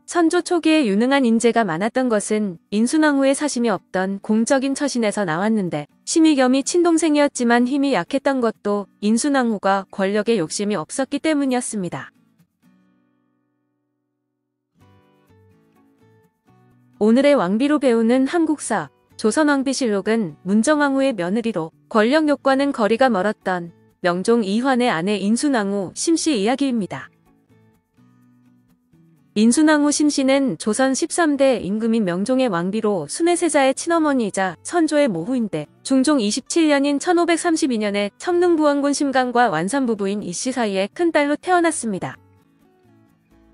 선조 초기에 유능한 인재가 많았던 것은 인순왕후의 사심이 없던 공적인 처신에서 나왔는데 심의겸이 친동생이었지만 힘이 약했던 것도 인순왕후가 권력에 욕심이 없었기 때문이었습니다. 오늘의 왕비로 배우는 한국사 조선왕비실록은 문정왕후의 며느리로 권력욕과는 거리가 멀었던 명종 이환의 아내 인순왕후 심씨 이야기입니다. 인순왕후 심씨는 조선 13대 임금인 명종의 왕비로 순회세자의 친어머니이자 선조의 모후인데 중종 27년인 1532년에 청릉부원군 심강과 완산부부인 이씨 사이에 큰딸로 태어났습니다.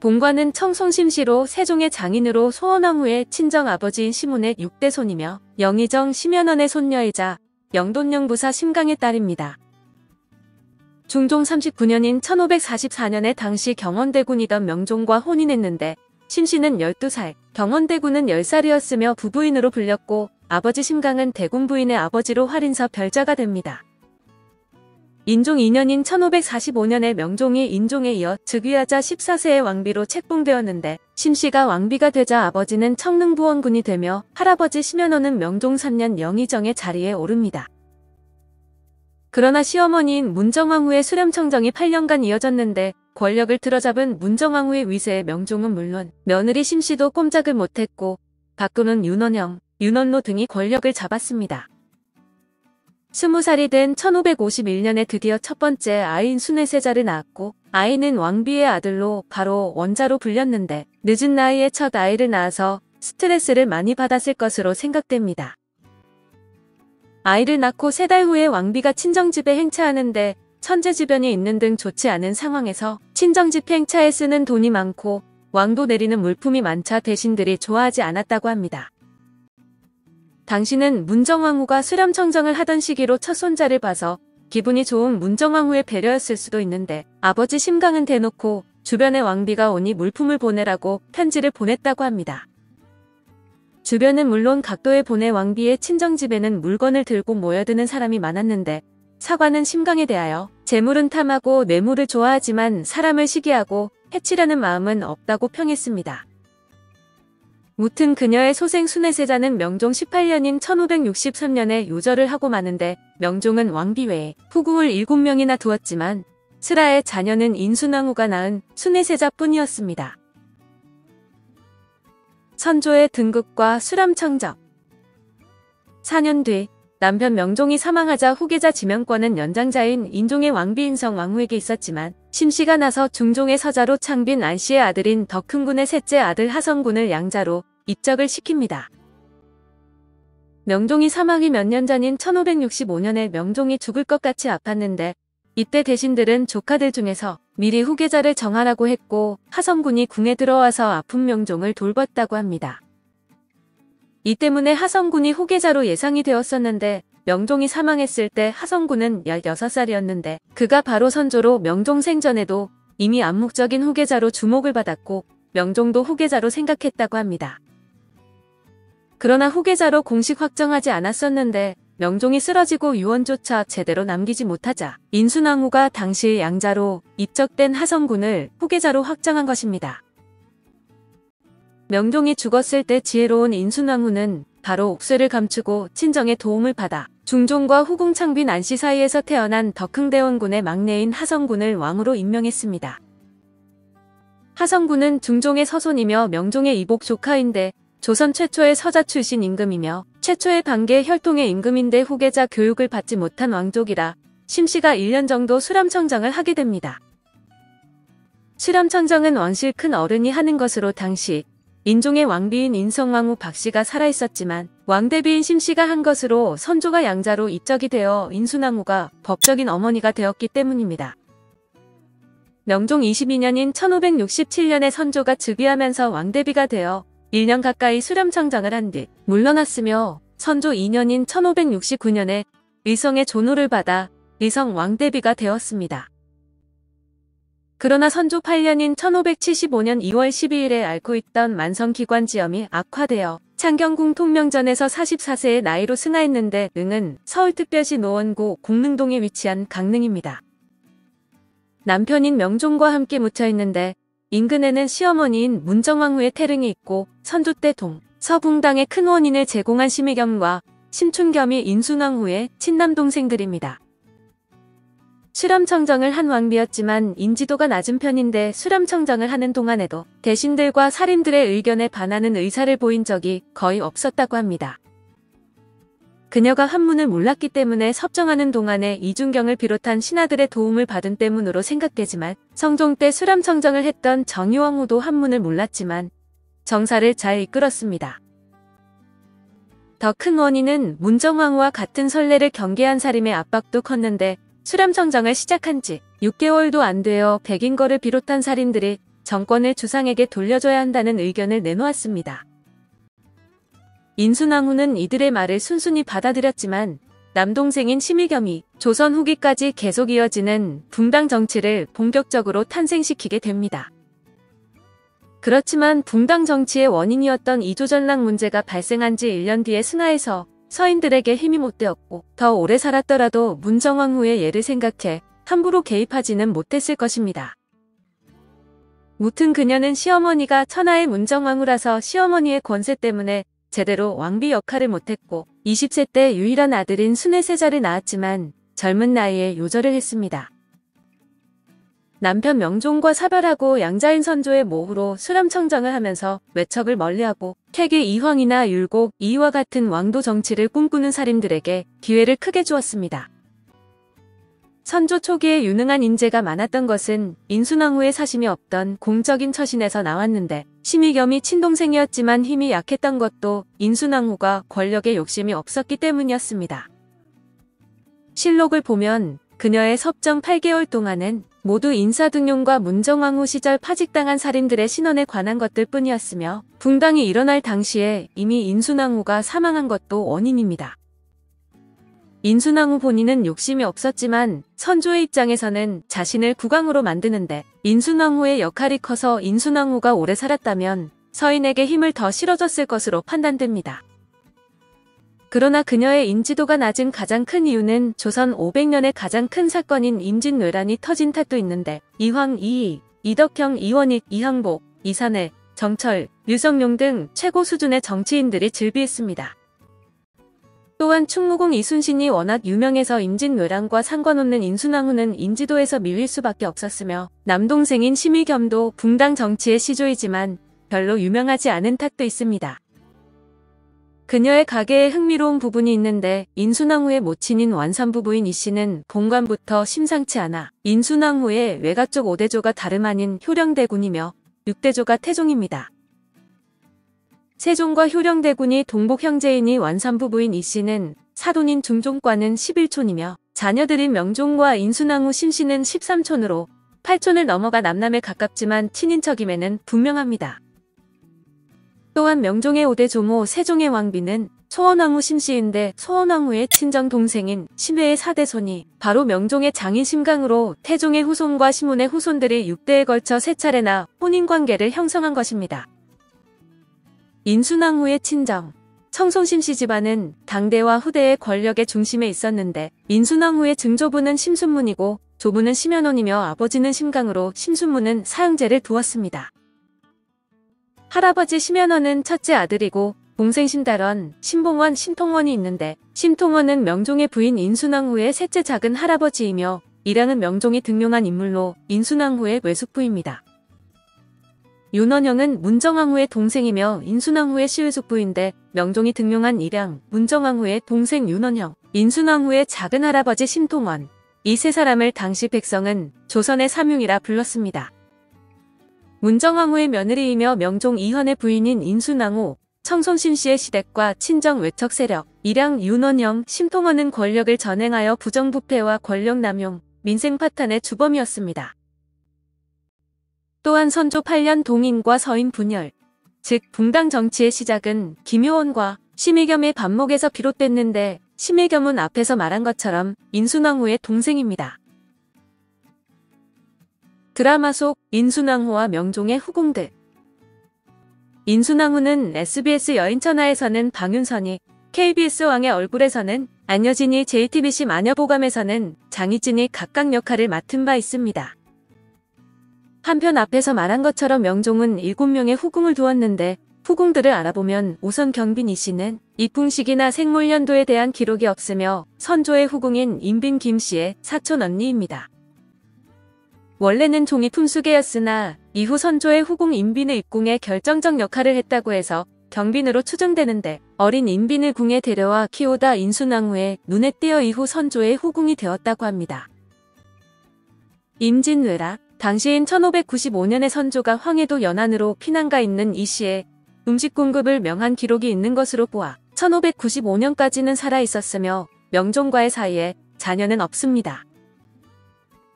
본관은 청송 심씨로 세종의 장인으로 소원왕후의 친정아버지인 시문의 6대 손이며 영의정 심연원의 손녀이자 영돈영부사 심강의 딸입니다. 중종 39년인 1544년에 당시 경원대군이던 명종과 혼인했는데 심씨는 12살, 경원대군은 10살이었으며 부부인으로 불렸고 아버지 심강은 대군 부인의 아버지로 활인서 별자가 됩니다. 인종 2년인 1545년에 명종이 인종에 이어 즉위하자 14세의 왕비로 책봉되었는데 심씨가 왕비가 되자 아버지는 청릉부원군이 되며 할아버지 심연원은 명종 3년 영의정의 자리에 오릅니다. 그러나 시어머니인 문정왕후의 수렴청정이 8년간 이어졌는데 권력을 틀어잡은 문정왕후의 위세에 명종은 물론 며느리 심씨도 꼼짝을 못했고 가끔은 윤원형, 윤원로 등이 권력을 잡았습니다. 20살이 된 1551년에 드디어 첫 번째 아이인 순회세자를 낳았고 아이는 왕비의 아들로 바로 원자로 불렸는데 늦은 나이에 첫 아이를 낳아서 스트레스를 많이 받았을 것으로 생각됩니다. 아이를 낳고 3달 후에 왕비가 친정집에 행차하는데 천재지변이 있는 등 좋지 않은 상황에서 친정집 행차에 쓰는 돈이 많고 왕도 내리는 물품이 많자 대신들이 좋아하지 않았다고 합니다. 당시는 문정왕후가 수렴청정을 하던 시기로 첫 손자를 봐서 기분이 좋은 문정왕후의 배려였을 수도 있는데 아버지 심강은 대놓고 주변에 왕비가 오니 물품을 보내라고 편지를 보냈다고 합니다. 주변은 물론 각도에 보내 왕비의 친정집에는 물건을 들고 모여드는 사람이 많았는데 사관은 심강에 대하여 재물은 탐하고 뇌물을 좋아하지만 사람을 시기하고 해치려는 마음은 없다고 평했습니다. 무튼 그녀의 소생 순회세자는 명종 18년인 1563년에 요절을 하고 마는데 명종은 왕비 외에 후궁을 7명이나 두었지만 슬하의 자녀는 인순왕후가 낳은 순회세자뿐이었습니다. 선조의 등극과 수렴청정. 4년 뒤 남편 명종이 사망하자 후계자 지명권은 연장자인 인종의 왕비 인성왕후에게 있었지만 심씨가 나서 중종의 서자로 창빈 안씨의 아들인 덕흥군의 셋째 아들 하성군을 양자로 입적을 시킵니다. 명종이 사망이 몇 년 전인 1565년에 명종이 죽을 것 같이 아팠는데 이때 대신들은 조카들 중에서 미리 후계자를 정하라고 했고 하성군이 궁에 들어와서 아픈 명종을 돌봤다고 합니다. 이 때문에 하성군이 후계자로 예상이 되었었는데 명종이 사망했을 때 하성군은 16살이었는데 그가 바로 선조로 명종 생전에도 이미 암묵적인 후계자로 주목을 받았고 명종도 후계자로 생각했다고 합니다. 그러나 후계자로 공식 확정하지 않았었는데 명종이 쓰러지고 유언조차 제대로 남기지 못하자 인순왕후가 당시 양자로 입적된 하성군을 후계자로 확정한 것입니다. 명종이 죽었을 때 지혜로운 인순왕후는 바로 옥쇠를 감추고 친정의 도움을 받아 중종과 후궁 창빈 안씨 사이에서 태어난 덕흥대원군의 막내인 하성군을 왕으로 임명했습니다. 하성군은 중종의 서손이며 명종의 이복 조카인데 조선 최초의 서자 출신 임금이며 최초의 반계 혈통의 임금인데 후계자 교육을 받지 못한 왕족이라 심씨가 1년 정도 수렴청정을 하게 됩니다. 수렴청정은 왕실 큰 어른이 하는 것으로 당시 인종의 왕비인 인성왕후 박씨가 살아있었지만 왕대비인 심씨가 한 것으로 선조가 양자로 입적이 되어 인순왕후가 법적인 어머니가 되었기 때문입니다. 명종 22년인 1567년에 선조가 즉위하면서 왕대비가 되어 1년 가까이 수렴청정을 한 뒤 물러났으며 선조 2년인 1569년에 의성의 존호를 받아 의성 왕대비가 되었습니다. 그러나 선조 8년인 1575년 2월 12일에 앓고 있던 만성기관지염이 악화되어 창경궁 통명전에서 44세의 나이로 승하했는데 능은 서울특별시 노원구 공릉동에 위치한 강릉입니다. 남편인 명종과 함께 묻혀 있는데 인근에는 시어머니인 문정왕후의 태릉이 있고 선조 때 서붕당의 큰 원인을 제공한 심의겸과 심춘겸이 인순왕후의 친남 동생들입니다. 수렴청정을 한 왕비였지만 인지도가 낮은 편인데 수렴청정을 하는 동안에도 대신들과 살인들의 의견에 반하는 의사를 보인 적이 거의 없었다고 합니다. 그녀가 한문을 몰랐기 때문에 섭정하는 동안에 이중경을 비롯한 신하들의 도움을 받은 때문으로 생각되지만 성종 때 수렴청정을 했던 정유왕후도 한문을 몰랐지만 정사를 잘 이끌었습니다. 더 큰 원인은 문정왕후와 같은 선례를 경계한 살림의 압박도 컸는데 수렴청정을 시작한 지 6개월도 안 되어 백인거를 비롯한 살인들이 정권을 주상에게 돌려줘야 한다는 의견을 내놓았습니다. 인순왕후는 이들의 말을 순순히 받아들였지만 남동생인 심의겸이 조선 후기까지 계속 이어지는 붕당 정치를 본격적으로 탄생시키게 됩니다. 그렇지만 붕당 정치의 원인이었던 이조전랑 문제가 발생한 지 1년 뒤에 승하에서 서인들에게 힘이 못 되었고 더 오래 살았더라도 문정왕후의 예를 생각해 함부로 개입하지는 못했을 것입니다. 무튼 그녀는 시어머니가 천하의 문정왕후라서 시어머니의 권세 때문에 제대로 왕비 역할을 못했고 20세 때 유일한 아들인 순애세자를 낳았지만 젊은 나이에 요절을 했습니다. 남편 명종과 사별하고 양자인 선조의 모후로 수렴청정을 하면서 외척을 멀리하고 퇴계 이황이나 율곡 이와 같은 왕도 정치를 꿈꾸는 살인들에게 기회를 크게 주었습니다. 선조 초기에 유능한 인재가 많았던 것은 인순왕후의 사심이 없던 공적인 처신에서 나왔는데 심의겸이 친동생이었지만 힘이 약했던 것도 인순왕후가 권력에 욕심이 없었기 때문이었습니다. 실록을 보면 그녀의 섭정 8개월 동안은 모두 인사등용과 문정왕후 시절 파직당한 살인들의 신원에 관한 것들 뿐이었으며 붕당이 일어날 당시에 이미 인순왕후가 사망한 것도 원인입니다. 인순왕후 본인은 욕심이 없었지만 선조의 입장에서는 자신을 국왕으로 만드는데 인순왕후의 역할이 커서 인순왕후가 오래 살았다면 서인에게 힘을 더 실어줬을 것으로 판단됩니다. 그러나 그녀의 인지도가 낮은 가장 큰 이유는 조선 500년의 가장 큰 사건인 임진왜란이 터진 탓도 있는데 이황, 이희, 이덕형, 이원익, 이항복, 이산해, 정철, 류성룡 등 최고 수준의 정치인들이 즐비했습니다. 또한 충무공 이순신이 워낙 유명해서 임진왜란과 상관없는 인순왕후는 인지도에서 밀릴 수밖에 없었으며 남동생인 심의겸도 붕당 정치의 시조이지만 별로 유명하지 않은 탓도 있습니다. 그녀의 가계에 흥미로운 부분이 있는데 인순왕후의 모친인 완산부부인 이씨는 본관부터 심상치 않아 인순왕후의 외가쪽 5대조가 다름 아닌 효령대군이며 6대조가 태종입니다. 세종과 효령대군이 동복 형제이니 완산부부인 이씨는 사돈인 중종과는 11촌이며 자녀들인 명종과 인순왕후 심씨는 13촌으로 8촌을 넘어가 남남에 가깝지만 친인척임에는 분명합니다. 또한 명종의 5대 조모 세종의 왕비는 소원왕후 심씨인데 소원왕후의 친정 동생인 심회의 4대손이 바로 명종의 장인 심강으로 태종의 후손과 시문의 후손들이 6대에 걸쳐 3차례나 혼인관계를 형성한 것입니다. 인순왕후의 친정 청송 심씨 집안은 당대와 후대의 권력의 중심에 있었는데 인순왕후의 증조부는 심순문이고 조부는 심현원이며 아버지는 심강으로 심순문은 사형제를 두었습니다. 할아버지 심현원은 첫째 아들이고 동생 심달원, 심봉원, 심통원이 있는데 심통원은 명종의 부인 인순왕후의 셋째 작은 할아버지이며 이량은 명종이 등용한 인물로 인순왕후의 외숙부입니다. 윤원형은 문정왕후의 동생이며 인순왕후의 시외숙부인데 명종이 등용한 이량, 문정왕후의 동생 윤원형, 인순왕후의 작은 할아버지 심통원, 이 세 사람을 당시 백성은 조선의 삼흉이라 불렀습니다. 문정왕후의 며느리이며 명종 이현의 부인인 인순왕후, 청송심씨의 시댁과 친정 외척 세력, 이량, 윤원형, 심통원은 권력을 전행하여 부정부패와 권력남용, 민생파탄의 주범이었습니다. 또한 선조 8년 동인과 서인 분열, 즉 붕당 정치의 시작은 김효원과 심의겸의 반목에서 비롯됐는데 심의겸은 앞에서 말한 것처럼 인순왕후의 동생입니다. 드라마 속 인순왕후와 명종의 후궁들. 인순왕후는 SBS 여인천하에서는 방윤선이, KBS 왕의 얼굴에서는 안여진이, JTBC 마녀보감에서는 장희진이 각각 역할을 맡은 바 있습니다. 한편 앞에서 말한 것처럼 명종은 7명의 후궁을 두었는데 후궁들을 알아보면 우선 경빈 이 씨는 입궁식이나 생물연도에 대한 기록이 없으며 선조의 후궁인 인빈 김 씨의 사촌 언니입니다. 원래는 종이 품수계였으나 이후 선조의 후궁 인빈의 입궁에 결정적 역할을 했다고 해서 경빈으로 추정되는데 어린 인빈을 궁에 데려와 키우다 인순왕 후에 눈에 띄어 이후 선조의 후궁이 되었다고 합니다. 임진왜란 당시인 1595년에 선조가 황해도 연안으로 피난가 있는 이 씨의 음식 공급을 명한 기록이 있는 것으로 보아 1595년까지는 살아있었으며 명종과의 사이에 자녀는 없습니다.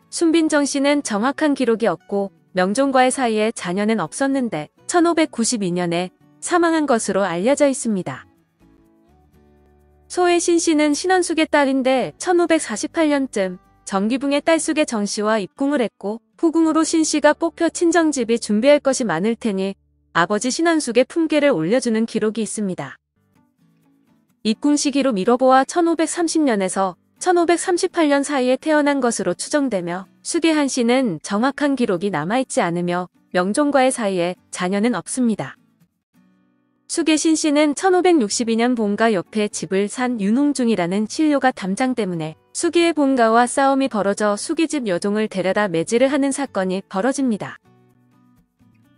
순빈정 씨는 정확한 기록이 없고 명종과의 사이에 자녀는 없었는데 1592년에 사망한 것으로 알려져 있습니다. 소의 신 씨는 신원숙의 딸인데 1548년쯤 정기붕의 딸 숙의 정 씨와 입궁을 했고 후궁으로 신 씨가 뽑혀 친정집이 준비할 것이 많을 테니 아버지 신원숙의 품계를 올려주는 기록이 있습니다. 입궁 시기로 미뤄보아 1530년에서 1538년 사이에 태어난 것으로 추정되며 숙의 한 씨는 정확한 기록이 남아있지 않으며 명종과의 사이에 자녀는 없습니다. 숙의 신 씨는 1562년 본가 옆에 집을 산 윤홍중이라는 신료가 담장 때문에 숙의의 본가와 싸움이 벌어져 숙의 집 여종을 데려다 매질을 하는 사건이 벌어집니다.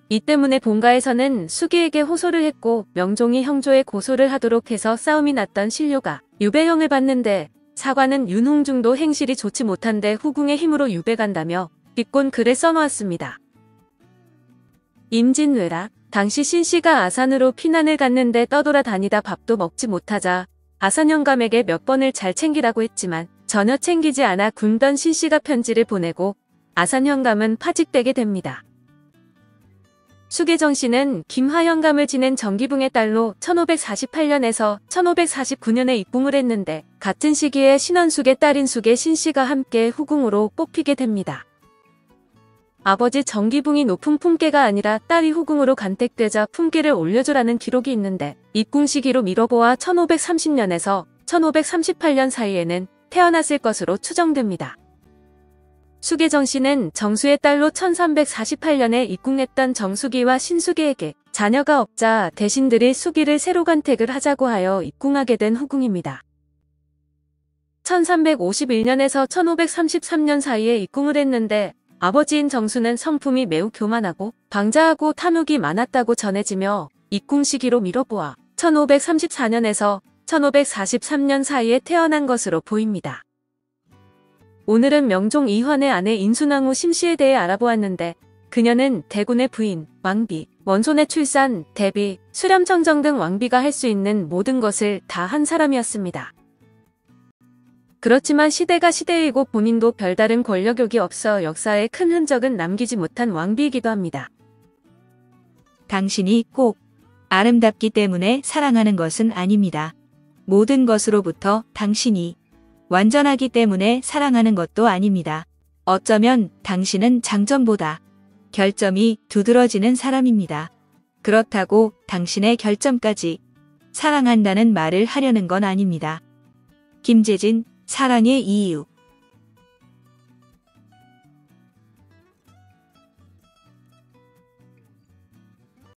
이 때문에 본가에서는 숙의에게 호소를 했고 명종이 형조에 고소를 하도록 해서 싸움이 났던 신료가 유배형을 받는데 사관은 윤홍중도 행실이 좋지 못한데 후궁의 힘으로 유배간다며 비꼰 글을 써놓았습니다. 임진왜란 당시 신씨가 아산으로 피난을 갔는데 떠돌아다니다 밥도 먹지 못하자 아산 영감에게 몇 번을 잘 챙기라고 했지만 전혀 챙기지 않아 굶던 신씨가 편지를 보내고 아산 영감은 파직되게 됩니다. 숙의정 씨는 김하영감을 지낸 정기붕의 딸로 1548년에서 1549년에 입궁을 했는데 같은 시기에 신원숙의 딸인 숙의 신씨가 함께 후궁으로 뽑히게 됩니다. 아버지 정기붕이 높은 품계가 아니라 딸이 후궁으로 간택되자 품계를 올려주라는 기록이 있는데 입궁 시기로 미뤄보아 1530년에서 1538년 사이에는 태어났을 것으로 추정됩니다. 숙의정 씨는 정수의 딸로 1348년에 입궁했던 정숙이와 신숙이에게 자녀가 없자 대신들이 숙이를 새로 간택을 하자고 하여 입궁하게 된 후궁입니다. 1351년에서 1533년 사이에 입궁을 했는데 아버지인 정수는 성품이 매우 교만하고 방자하고 탐욕이 많았다고 전해지며 입궁 시기로 미뤄보아 1534년에서 1543년 사이에 태어난 것으로 보입니다. 오늘은 명종 이환의 아내 인순왕후 심씨에 대해 알아보았는데 그녀는 대군의 부인, 왕비, 원손의 출산, 대비, 수렴청정 등 왕비가 할 수 있는 모든 것을 다 한 사람이었습니다. 그렇지만 시대가 시대이고 본인도 별다른 권력욕이 없어 역사에 큰 흔적은 남기지 못한 왕비이기도 합니다. 당신이 꼭 아름답기 때문에 사랑하는 것은 아닙니다. 모든 것으로부터 당신이 완전하기 때문에 사랑하는 것도 아닙니다. 어쩌면 당신은 장점보다 결점이 두드러지는 사람입니다. 그렇다고 당신의 결점까지 사랑한다는 말을 하려는 건 아닙니다. 김재진, 사랑의 이유.